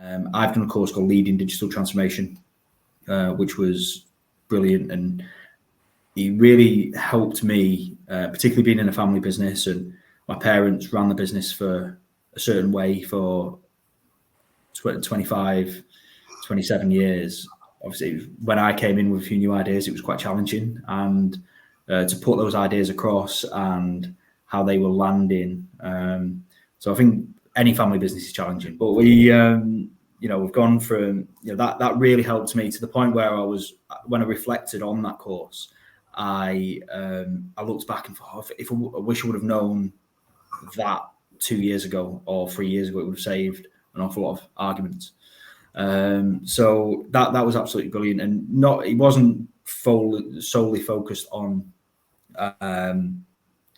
I've done a course called Leading Digital Transformation, which was brilliant, and it really helped me, particularly being in a family business, and my parents ran the business for a certain way for 25, 27 years. Obviously, when I came in with a few new ideas, it was quite challenging, and to put those ideas across and how they were landing. So I think any family business is challenging, but we've gone from, that really helped me to the point where when I reflected on that course, I looked back and thought, I wish I would have known that 2 years ago or 3 years ago, it would have saved an awful lot of arguments. So that was absolutely brilliant, and it wasn't solely focused on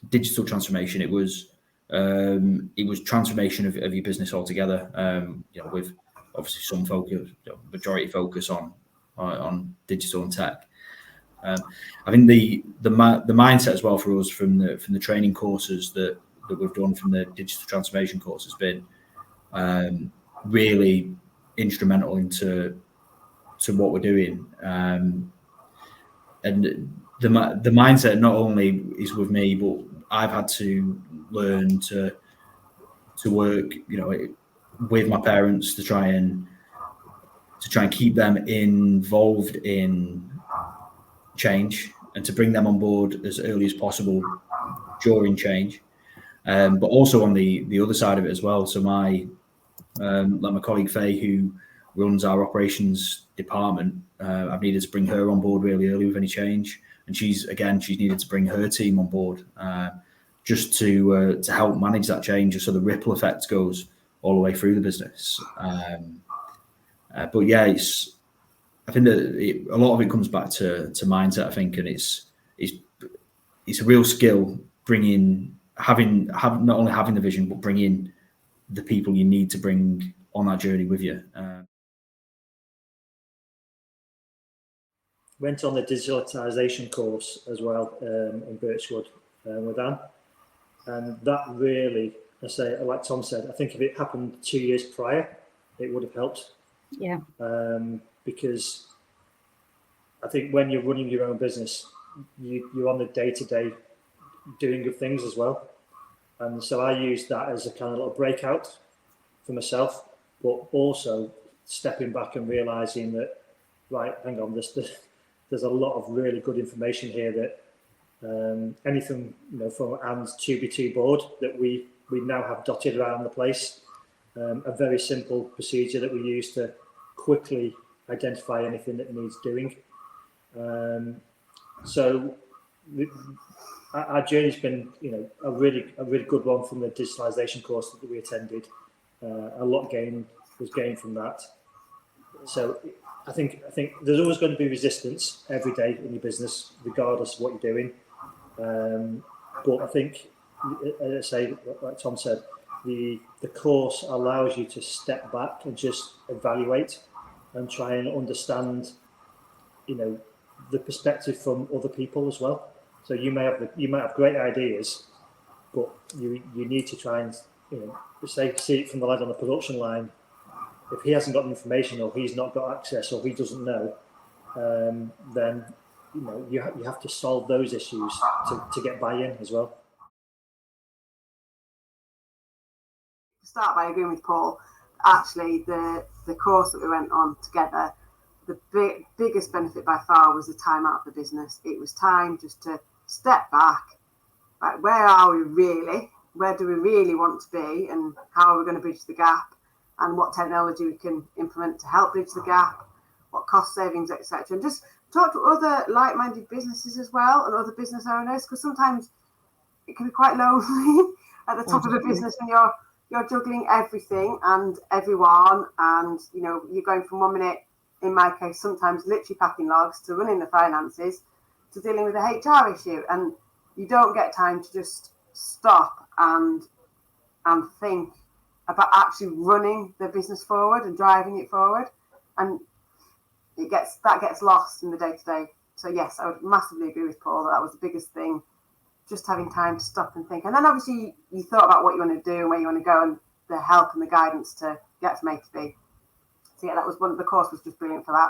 digital transformation. It was transformation of your business altogether. With obviously some focus, majority focus on digital and tech. I think the mindset as well for us from the training courses that we've done from the digital transformation course has been really instrumental into what we're doing. And the mindset not only is with me, but I've had to learn to work, with my parents to try and keep them involved in change and to bring them on board as early as possible during change. But also on the other side of it as well. So my colleague Faye, who runs our operations department, I've needed to bring her on board really early with any change, and she's needed to bring her team on board just to help manage that change, so the ripple effect goes all the way through the business. But yeah, I think that a lot of it comes back to mindset, I think, and it's a real skill having not only having the vision, but bringing the people you need to bring on that journey with you. Went on the digitalisation course as well in Birchwood with Anne, and that really, like Tom said, I think if it happened 2 years prior, it would have helped. Yeah. Because I think when you're running your own business, you're on the day-to-day doing of things as well. And so I used that as a kind of little breakout for myself, but also stepping back and realizing that, right, hang on, there's a lot of really good information here that anything, from Anne's 2x2 board that we now have dotted around the place, a very simple procedure that we use to quickly identify anything that needs doing. So our journey's been, a really good one from the digitalisation course that we attended. A lot was gained from that. So I think there's always going to be resistance every day in your business, regardless of what you're doing. But I think, as I say, like Tom said, the course allows you to step back and just evaluate and try and understand, the perspective from other people as well. So you might have great ideas, but you need to try and see it from the lad on the production line. If he hasn't got the information, or he's not got access, or he doesn't know, then you have to solve those issues to get buy-in as well. To start by agreeing with Paul, actually the course that we went on together, the biggest benefit by far was the time out of the business. It was time just to step back. Like, where are we really? Where do we really want to be? And how are we going to bridge the gap? And what technology we can implement to help bridge the gap? What cost savings, etc. And just talk to other like-minded businesses as well, and other business owners, because sometimes it can be quite lonely at the top of a business when you're juggling everything and everyone, and you're going from 1 minute, in my case, sometimes literally packing logs, to running the finances, to dealing with a HR issue, and you don't get time to just stop and think about actually running the business forward and driving it forward, and that gets lost in the day-to-day. So yes, I would massively agree with Paul that was the biggest thing, just having time to stop and think. And then obviously you thought about what you want to do and where you want to go, and the help and the guidance to get from A to B. So yeah, that was the course was just brilliant for that.